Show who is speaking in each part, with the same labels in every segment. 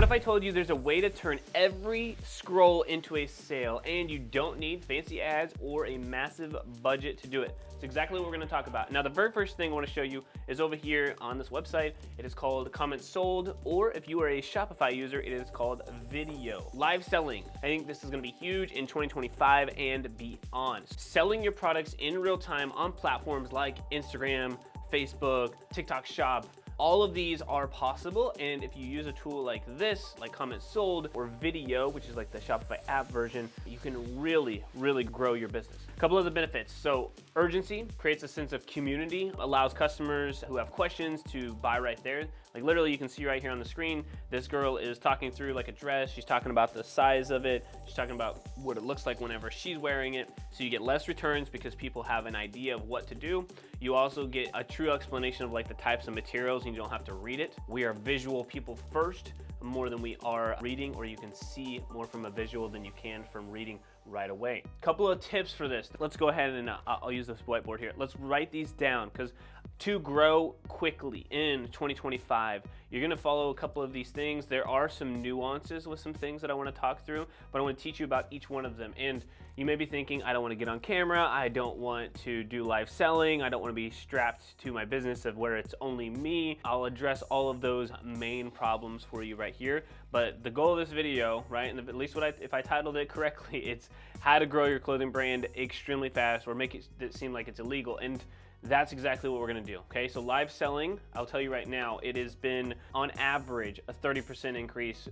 Speaker 1: What if I told you there's a way to turn every scroll into a sale and you don't need fancy ads or a massive budget to do it? It's exactly what we're gonna talk about. Now, the very first thing I wanna show you is over here on this website. It is called Comments Sold, or if you are a Shopify user, it is called Video. Live selling. I think this is gonna be huge in 2025 and beyond. Selling your products in real time on platforms like Instagram, Facebook, TikTok Shop. All of these are possible, and if you use a tool like this, like Comments Sold or Video, which is like the Shopify app version, you can really grow your business. A couple of the benefits. So urgency creates a sense of community, allows customers who have questions to buy right there. Like literally you can see right here on the screen, this girl is talking through like a dress. She's talking about the size of it. She's talking about what it looks like whenever she's wearing it. So you get less returns because people have an idea of what to do. You also get a true explanation of like the types of materials and you don't have to read it. We are visual people first more than we are reading, or you can see more from a visual than you can from reading right away. Couple of tips for this. Let's go ahead and I'll use this whiteboard here. Let's write these down, because to grow quickly in 2025, you're gonna follow a couple of these things. There are some nuances with some things that I wanna talk through, but I wanna teach you about each one of them. And you may be thinking, I don't wanna get on camera, I don't want to do live selling, I don't wanna be strapped to my business of where it's only me. I'll address all of those main problems for you right here. But the goal of this video, right, and at least if I titled it correctly, it's how to grow your clothing brand extremely fast or make it seem like it's illegal. And that's exactly what we're gonna do, okay? So live selling, I'll tell you right now, it has been on average a 30% increase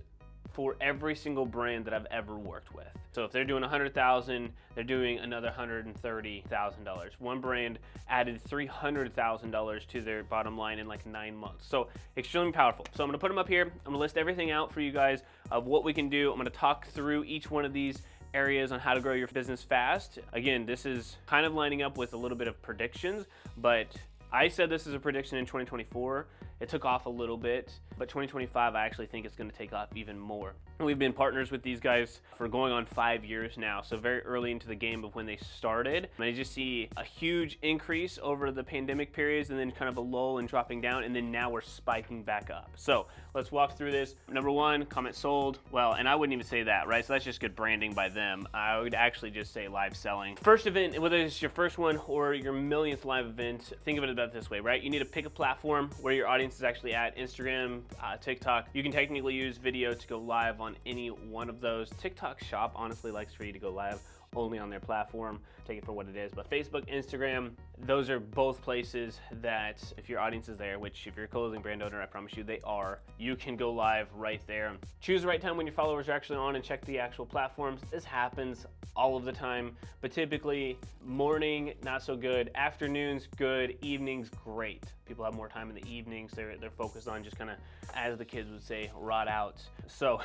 Speaker 1: for every single brand that I've ever worked with. So if they're doing 100,000, they're doing another $130,000. One brand added $300,000 to their bottom line in like 9 months. So extremely powerful. So I'm gonna put them up here. I'm gonna list everything out for you guys of what we can do. I'm gonna talk through each one of these areas on how to grow your business fast. Again, this is kind of lining up with a little bit of predictions, but I said this is a prediction in 2024. It took off a little bit, but 2025, I actually think it's gonna take off even more. We've been partners with these guys for going on 5 years now, so very early into the game of when they started. And I just see a huge increase over the pandemic periods and then kind of a lull and dropping down, and then now we're spiking back up. So let's walk through this. Number one, Comments Sold. Well, and I wouldn't even say that, right? So that's just good branding by them. I would actually just say live selling. First event, whether it's your first one or your millionth live event, think of it about this way, right? You need to pick a platform where your audience is actually at. Instagram, TikTok. You can technically use video to go live on any one of those. TikTok Shop honestly likes for you to go live only on their platform. Take it for what it is. But Facebook, Instagram, those are both places that if your audience is there, which if you're a clothing brand owner, I promise you they are, you can go live right there. Choose the right time when your followers are actually on and check the actual platforms. This happens all of the time, but typically morning, not so good. Afternoons, good. Evenings, great. People have more time in the evenings. They're focused on just kind of, as the kids would say, rot out. So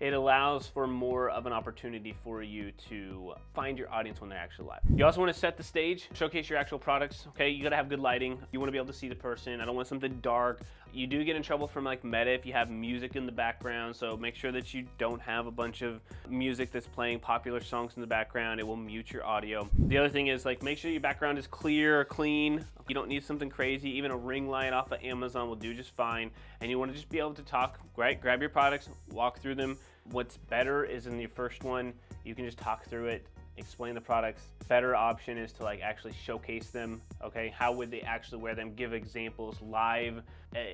Speaker 1: it allows for more of an opportunity for you to find your audience when they're actually live. You also want to set the stage, showcase your actual products, okay? You gotta have good lighting. You wanna be able to see the person. I don't want something dark. You do get in trouble from like Meta if you have music in the background, so make sure that you don't have a bunch of music that's playing popular songs in the background. It will mute your audio. The other thing is like make sure your background is clear, clean. You don't need something crazy. Even a ring light off of Amazon will do just fine. And you wanna just be able to talk, right? Grab your products, walk through them. What's better is in the first one, you can just talk through it, explain the products. Better option is to like actually showcase them, okay? How would they actually wear them? Give examples, live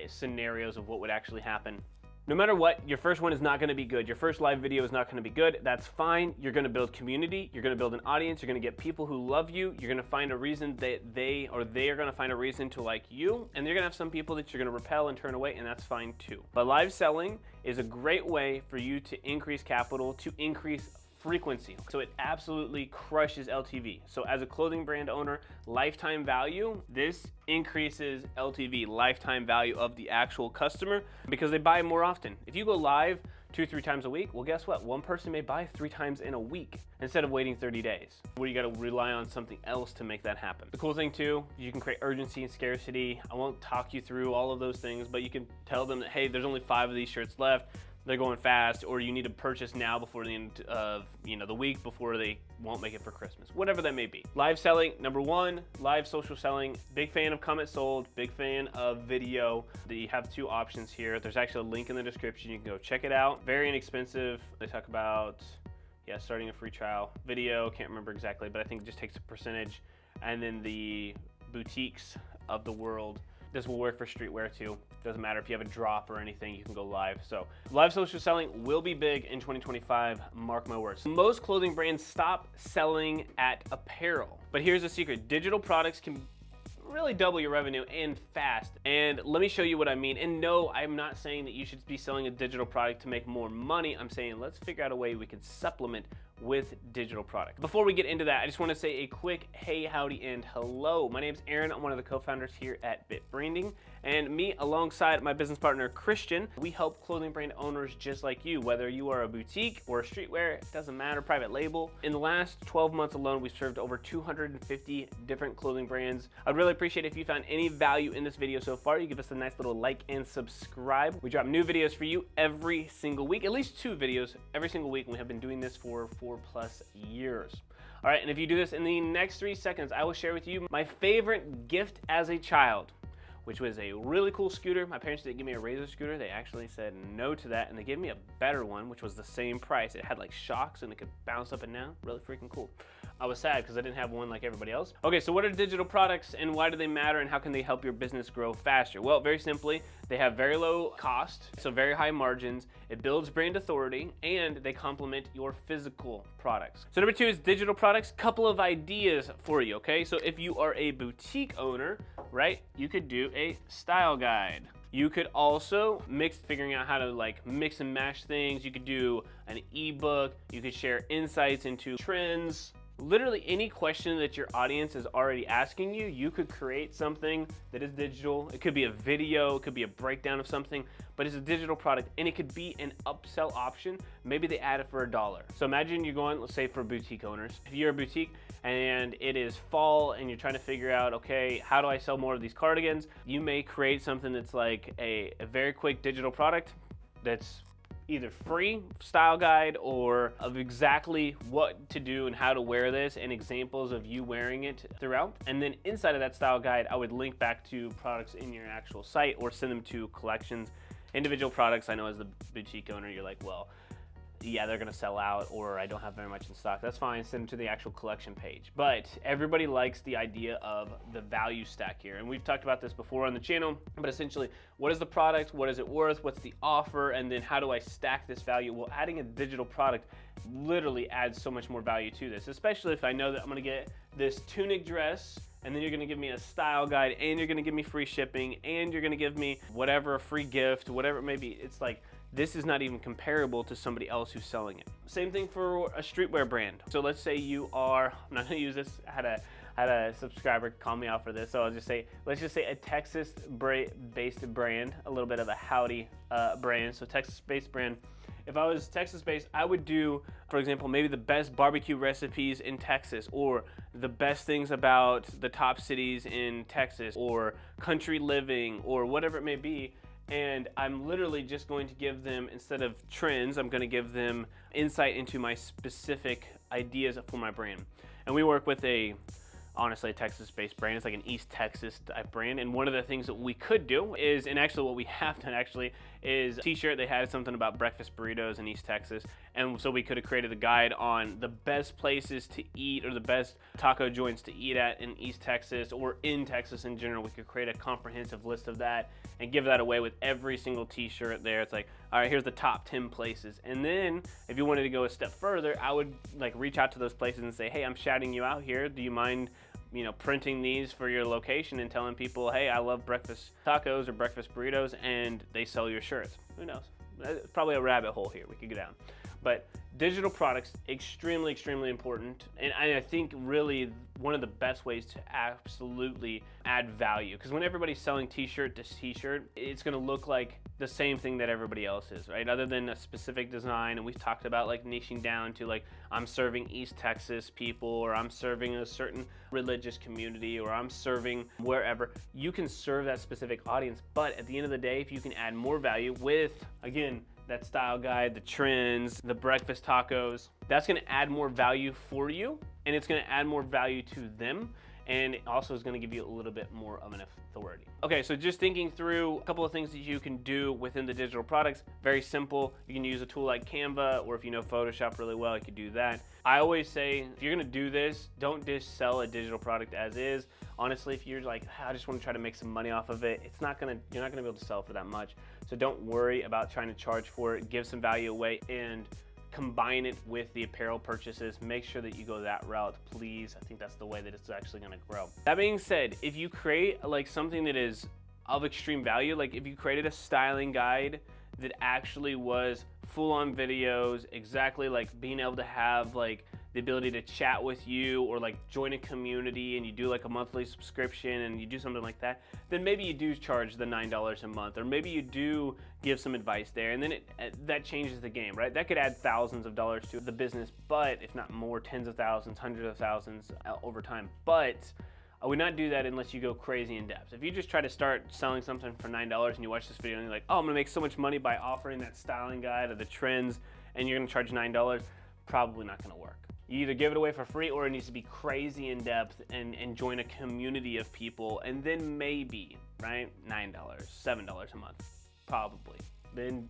Speaker 1: scenarios of what would actually happen. No matter what, your first one is not gonna be good. Your first live video is not gonna be good. That's fine. You're gonna build community. You're gonna build an audience. You're gonna get people who love you. You're gonna find a reason that they are gonna find a reason to like you. And you're gonna have some people that you're gonna repel and turn away, and that's fine too. But live selling is a great way for you to increase capital, to increase frequency. So it absolutely crushes LTV. So as a clothing brand owner, lifetime value, this increases LTV, lifetime value of the actual customer, because they buy more often. If you go live 2-3 times a week, well, guess what? One person may buy 3 times in a week instead of waiting 30 days, where you got to rely on something else to make that happen. The cool thing too, you can create urgency and scarcity. I won't talk you through all of those things, but you can tell them that, hey, there's only 5 of these shirts left. they're going fast, or you need to purchase now before the end of the week before they won't make it for Christmas, whatever that may be. Live selling, number one, live social selling. Big fan of comment sold, big fan of video. You have two options here. There's actually a link in the description. You can go check it out. Very inexpensive. They talk about starting a free trial. Video, can't remember exactly, but I think it just takes a percentage. And then the boutiques of the world. This will work for streetwear too. Doesn't matter if you have a drop or anything, you can go live. So live social selling will be big in 2025, mark my words. Most clothing brands stop selling at apparel. But here's the secret, digital products can really double your revenue and fast. And let me show you what I mean. And no, I'm not saying that you should be selling a digital product to make more money. I'm saying let's figure out a way we can supplement with digital product. Before we get into that, I just want to say a quick hey, howdy, and hello. My name's Aaron. I'm one of the co-founders here at Bit Branding, and me alongside my business partner Christian, we help clothing brand owners just like you, whether you are a boutique or a streetwear, it doesn't matter, private label. In the last 12 months alone, we've served over 250 different clothing brands. I'd really appreciate it if you found any value in this video so far. You give us a nice little like and subscribe. We drop new videos for you every single week, at least 2 videos every single week, and we have been doing this for 4+ years. All right, and if you do this in the next 3 seconds, I will share with you my favorite gift as a child, which was a really cool scooter. My parents didn't give me a Razor scooter. They actually said no to that, and they gave me a better one, which was the same price. It had like shocks and it could bounce up and down. Really freaking cool. I was sad because I didn't have one like everybody else. Okay, so what are digital products and why do they matter and how can they help your business grow faster? Well, very simply, they have very low cost, so very high margins. It builds brand authority and they complement your physical products. So number 2 is digital products. Couple of ideas for you, okay? So if you are a boutique owner, right, you could do a style guide. You could also figuring out how to like mix and match things. You could do an ebook. You could share insights into trends. Literally any question that your audience is already asking you, you could create something that is digital. It could be a video, it could be a breakdown of something, but it's a digital product and it could be an upsell option. Maybe they add it for $1. So imagine you're going, let's say for boutique owners, if you're a boutique and it is fall and you're trying to figure out, okay, how do I sell more of these cardigans? You may create something that's like a very quick digital product that's either free style guide or of exactly what to do and how to wear this and examples of you wearing it throughout. And then inside of that style guide, I would link back to products in your actual site or send them to collections. Individual products, I know as the boutique owner, you're like, well, yeah, they're gonna sell out or I don't have very much in stock. That's fine, send them to the actual collection page. But everybody likes the idea of the value stack here. And we've talked about this before on the channel, but essentially, what is the product? What is it worth? What's the offer? And then how do I stack this value? Well, adding a digital product literally adds so much more value to this, especially if I know that I'm gonna get this tunic dress and then you're gonna give me a style guide and you're gonna give me free shipping and you're gonna give me whatever, a free gift, whatever it may be. It's like, this is not even comparable to somebody else who's selling it. Same thing for a streetwear brand. So let's say you are, I'm not gonna use this, I had a subscriber call me out for this, so I'll just say, let's just say a Texas-based brand, a little bit of a howdy brand, so Texas-based brand. If I was Texas-based, I would do, for example, maybe the best barbecue recipes in Texas, or the best things about the top cities in Texas, or country living, or whatever it may be. And I'm literally just going to give them, instead of trends, I'm going to give them insight into my specific ideas for my brand. And we work with honestly, a Texas-based brand. It's like an East Texas type brand. And one of the things that we could do is, and actually what we have done actually, is a t-shirt. They had something about breakfast burritos in East Texas. And so we could have created a guide on the best places to eat or the best taco joints to eat at in East Texas or in Texas in general. We could create a comprehensive list of that and give that away with every single t-shirt there. It's like, all right, here's the top 10 places. And then if you wanted to go a step further, I would like reach out to those places and say, hey, I'm shouting you out here. Do you mind printing these for your location and telling people, hey, I love breakfast tacos or breakfast burritos, and they sell your shirts? Who knows? It's probably a rabbit hole here we could go down. But digital products, extremely, extremely important. And I think really one of the best ways to absolutely add value, because when everybody's selling t-shirt to t-shirt, it's gonna look like the same thing that everybody else is, right? Other than a specific design, and we've talked about like niching down to like, I'm serving East Texas people, or I'm serving a certain religious community, or I'm serving wherever. You can serve that specific audience, but at the end of the day, if you can add more value with, again, that style guide, the trends, the breakfast tacos. That's gonna add more value for you, and it's gonna add more value to them, and it also is gonna give you a little bit more of an authority. Okay, so just thinking through a couple of things that you can do within the digital products, very simple. You can use a tool like Canva, or if you know Photoshop really well, you could do that. I always say, if you're gonna do this, don't just sell a digital product as is. Honestly, if you're like, I just wanna try to make some money off of it, you're not gonna be able to sell for that much. So don't worry about trying to charge for it, give some value away, and combine it with the apparel purchases. Make sure that you go that route, please. I think that's the way that it's actually gonna grow. That being said, if you create like something that is of extreme value, like if you created a styling guide that actually was full-on videos, exactly like being able to have like the ability to chat with you, or like join a community, and you do like a monthly subscription and you do something like that, then maybe you do charge the $9 a month, or maybe you do give some advice there, and then that changes the game, right? That could add thousands of dollars to the business, but if not more, tens of thousands, hundreds of thousands over time. But I would not do that unless you go crazy in depth. If you just try to start selling something for $9 and you watch this video and you're like, oh, I'm gonna make so much money by offering that styling guide or the trends, and you're gonna charge $9, probably not gonna work. You either give it away for free, or it needs to be crazy in depth and join a community of people, and then maybe, right, $9, $7 a month, probably. Then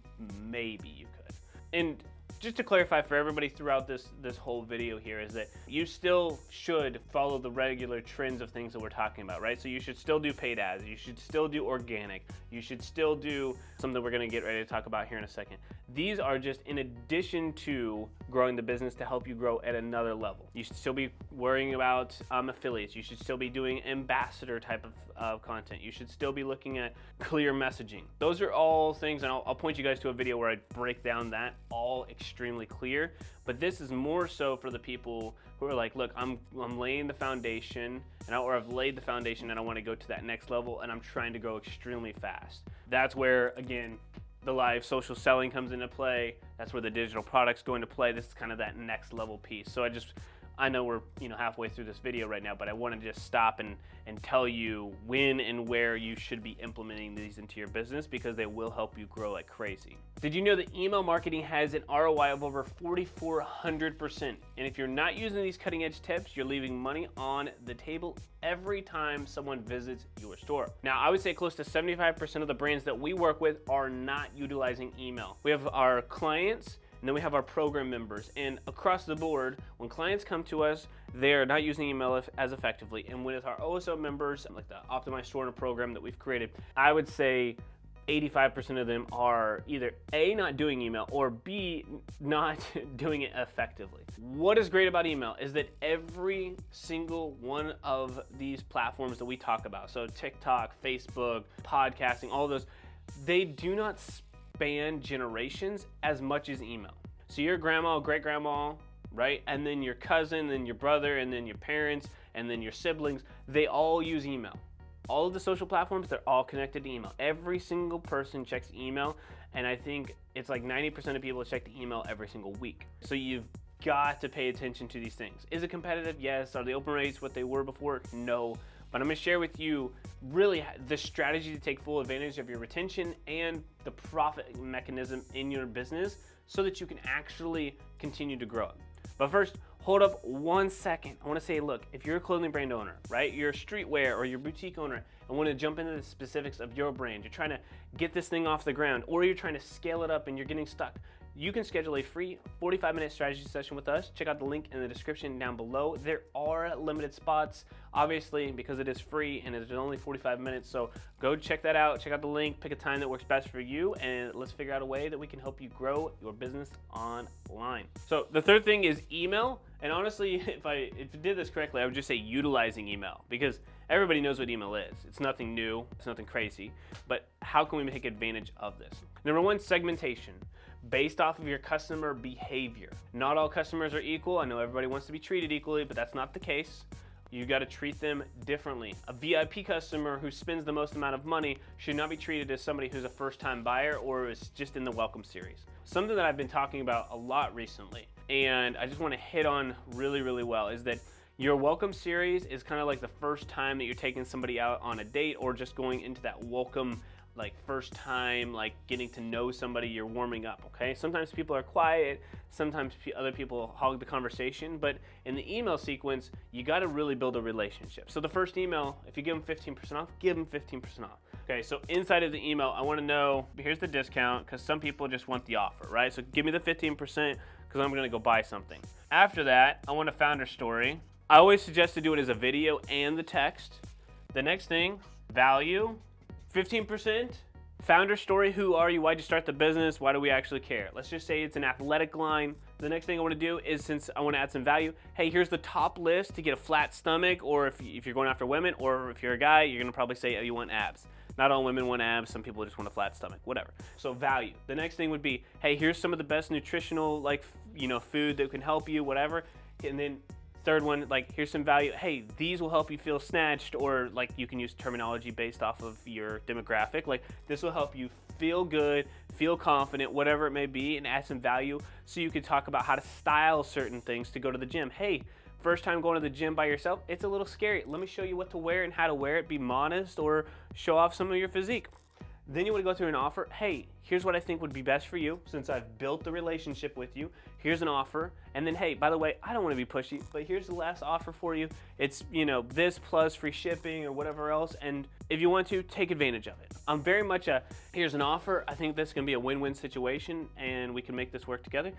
Speaker 1: maybe you could. And just to clarify for everybody throughout this whole video here, is that you still should follow the regular trends of things that we're talking about, right? So you should still do paid ads, you should still do organic, you should still do something we're gonna get ready to talk about here in a second. These are just in addition to growing the business to help you grow at another level. You should still be worrying about affiliates. You should still be doing ambassador type of content. You should still be looking at clear messaging. Those are all things, and I'll point you guys to a video where I break down that all extremely clear. But this is more so for the people who are like, look, I'm laying the foundation, or I've laid the foundation and I want to go to that next level, and I'm trying to grow extremely fast. That's where, again, the live social selling comes into play. That's where the digital products go into play. This is kind of that next level piece. So I know we're halfway through this video right now, but I want to just stop and tell you when and where you should be implementing these into your business, because they will help you grow like crazy. Did you know that email marketing has an ROI of over 4,400%? And if you're not using these cutting edge tips, you're leaving money on the table every time someone visits your store. Now, I would say close to 75% of the brands that we work with are not utilizing email. We have our clients, and then we have our program members. And across the board, when clients come to us, they're not using email as effectively. And with our OSO members, like the Optimized Store Owner program that we've created, I would say 85% of them are either A, not doing email, or B, not doing it effectively. What is great about email is that every single one of these platforms that we talk about, so TikTok, Facebook, podcasting, all those, they do not span generations as much as email. So your grandma, great grandma, right? And then your cousin, then your brother, and then your parents, and then your siblings, they all use email. All of the social platforms, they're all connected to email. Every single person checks email, and I think it's like 90% of people check the email every single week. So you've got to pay attention to these things. Is it competitive? Yes. Are the open rates what they were before? No. But I'm gonna share with you really the strategy to take full advantage of your retention and the profit mechanism in your business so that you can actually continue to grow it. But first, hold up 1 second. I wanna say, look, if you're a clothing brand owner, right? You're a streetwear or you're a boutique owner and wanna jump into the specifics of your brand, you're trying to get this thing off the ground, or you're trying to scale it up and you're getting stuck, you can schedule a free 45-minute strategy session with us. Check out the link in the description down below. There are limited spots, obviously, because it is free and it's only 45 minutes. So go check that out. Check out the link, pick a time that works best for you, and let's figure out a way that we can help you grow your business online. So the third thing is email. And honestly, if I did this correctly, I would just say utilizing email, because everybody knows what email is. It's nothing new, it's nothing crazy, but how can we take advantage of this? Number one, segmentation. Based off of your customer behavior. Not all customers are equal. I know everybody wants to be treated equally, but that's not the case. You got to treat them differently. A VIP customer who spends the most amount of money should not be treated as somebody who's a first-time buyer or is just in the welcome series. Something that I've been talking about a lot recently, and I just want to hit on really, really well, is that your welcome series is kind of like the first time that you're taking somebody out on a date or just going into that welcome like first time, like getting to know somebody, you're warming up, okay? Sometimes people are quiet, sometimes other people hog the conversation, but in the email sequence, you gotta really build a relationship. So the first email, if you give them 15% off, give them 15% off. Okay, so inside of the email, I wanna know, here's the discount, because some people just want the offer, right? So give me the 15%, because I'm gonna go buy something. After that, I want a founder story. I always suggest to do it as a video and the text. The next thing, value, 15%. Founder story, who are you? Why'd you start the business? Why do we actually care? Let's just say it's an athletic line. The next thing I want to do is, since I want to add some value, hey, here's the top list to get a flat stomach, or if you're going after women, or if you're a guy, you're going to probably say, oh, you want abs. Not all women want abs. Some people just want a flat stomach, whatever. So value. The next thing would be, hey, here's some of the best nutritional, like, food that can help you, whatever. And then third one, like, here's some value. Hey, these will help you feel snatched, or like you can use terminology based off of your demographic. Like, this will help you feel good, feel confident, whatever it may be, and add some value so you can talk about how to style certain things to go to the gym. Hey, first time going to the gym by yourself, it's a little scary. Let me show you what to wear and how to wear it. Be modest or show off some of your physique. Then you want to go through an offer. Hey, here's what I think would be best for you since I've built the relationship with you. Here's an offer. And then, hey, by the way, I don't want to be pushy, but here's the last offer for you. It's, this plus free shipping or whatever else. And if you want to, take advantage of it. I'm very much here's an offer. I think this can be a win-win situation and we can make this work together.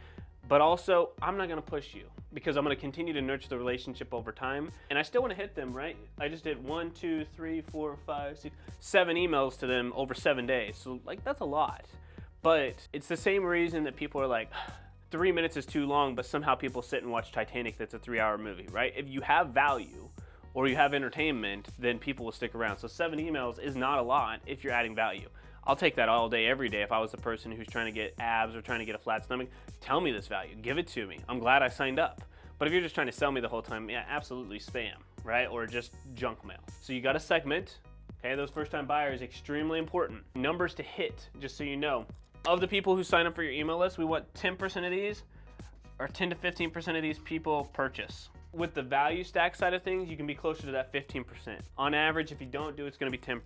Speaker 1: But also, I'm not gonna push you because I'm gonna continue to nurture the relationship over time. And I still wanna hit them, right? I just did 1, 2, 3, 4, 5, 6, 7 emails to them over 7 days. So like, that's a lot. But it's the same reason that people are like, 3 minutes is too long, but somehow people sit and watch Titanic that's a 3-hour movie, right? If you have value or you have entertainment, then people will stick around. So 7 emails is not a lot if you're adding value. I'll take that all day, every day. If I was the person who's trying to get abs or trying to get a flat stomach, tell me this value, give it to me. I'm glad I signed up. But if you're just trying to sell me the whole time, yeah, absolutely spam, right? Or just junk mail. So you got to segment, okay? Those first time buyers, extremely important. Numbers to hit, just so you know. Of the people who sign up for your email list, we want 10% of these, or 10 to 15% of these people purchase. With the value stack side of things, you can be closer to that 15%. On average, if you don't do it, it's gonna be 10%.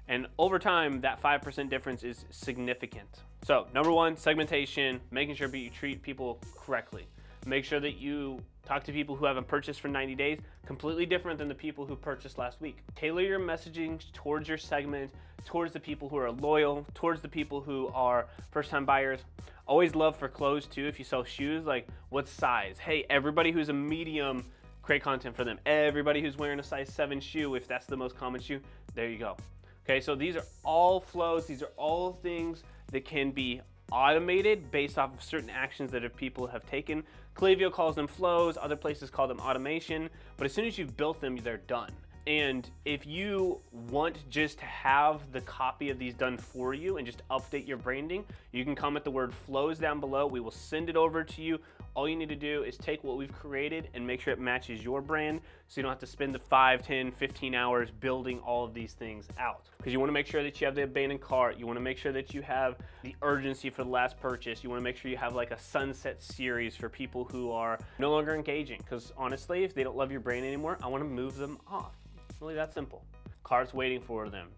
Speaker 1: And over time, that 5% difference is significant. So number one, segmentation, making sure you treat people correctly. Make sure that you talk to people who haven't purchased for 90 days, completely different than the people who purchased last week. Tailor your messaging towards your segment, towards the people who are loyal, towards the people who are first-time buyers. Always love for clothes too. If you sell shoes, like what size? Hey, everybody who's a medium, create content for them. Everybody who's wearing a size 7 shoe, if that's the most common shoe, there you go. Okay, so these are all flows. These are all things that can be automated based off of certain actions that people have taken. Klaviyo calls them flows, other places call them automation, but as soon as you've built them, they're done. And if you want just to have the copy of these done for you and just update your branding, you can comment the word flows down below. We will send it over to you. All you need to do is take what we've created and make sure it matches your brand so you don't have to spend the 5, 10, 15 hours building all of these things out. Because you want to make sure that you have the abandoned cart. You want to make sure that you have the urgency for the last purchase. You want to make sure you have like a sunset series for people who are no longer engaging. Because honestly, if they don't love your brand anymore, I want to move them off. Really that simple. Carts waiting for them.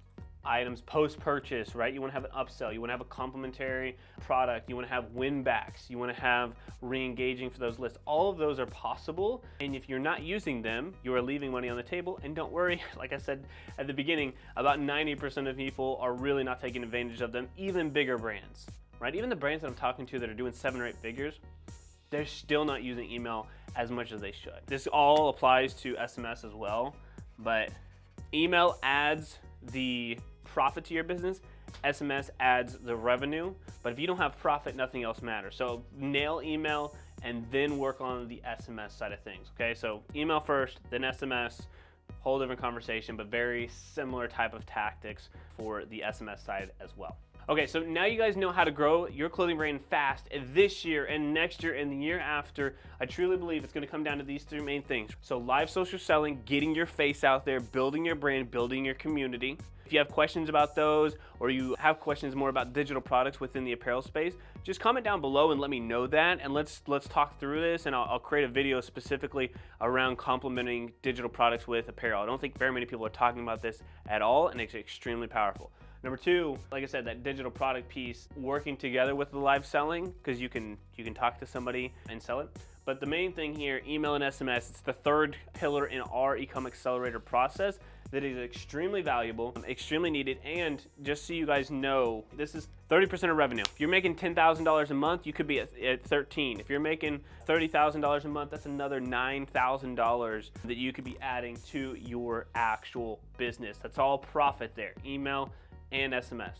Speaker 1: Items post-purchase, right? You want to have an upsell. You want to have a complimentary product. You want to have win-backs. You want to have re-engaging for those lists. All of those are possible. And if you're not using them, you are leaving money on the table. And don't worry, like I said at the beginning, about 90% of people are really not taking advantage of them, even bigger brands, right? Even the brands that I'm talking to that are doing 7 or 8 figures, they're still not using email as much as they should. This all applies to SMS as well, but email adds the profit to your business, SMS adds the revenue, but if you don't have profit, nothing else matters. So nail email and then work on the SMS side of things, okay? So email first, then SMS, whole different conversation, but very similar type of tactics for the SMS side as well. Okay, so now you guys know how to grow your clothing brand fast this year and next year and the year after. I truly believe it's gonna come down to these 3 main things. So live social selling, getting your face out there, building your brand, building your community. If you have questions about those or you have questions more about digital products within the apparel space, just comment down below and let me know that, and let's talk through this, and I'll create a video specifically around complementing digital products with apparel. I don't think very many people are talking about this at all, and it's extremely powerful. Number two, like I said, that digital product piece, working together with the live selling, because you can talk to somebody and sell it. But the main thing here, email and SMS, it's the third pillar in our e-com accelerator process that is extremely valuable, extremely needed, and just so you guys know, this is 30% of revenue. If you're making $10,000 a month, you could be at 13. If you're making $30,000 a month, that's another $9,000 that you could be adding to your actual business. That's all profit there, email and SMS.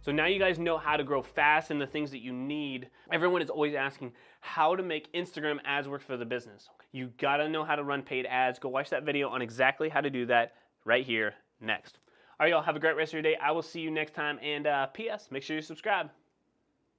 Speaker 1: So now you guys know how to grow fast and the things that you need. Everyone is always asking how to make Instagram ads work for the business. You gotta know how to run paid ads. Go watch that video on exactly how to do that right here next. All right, y'all, have a great rest of your day. I will see you next time. And P.S., make sure you subscribe.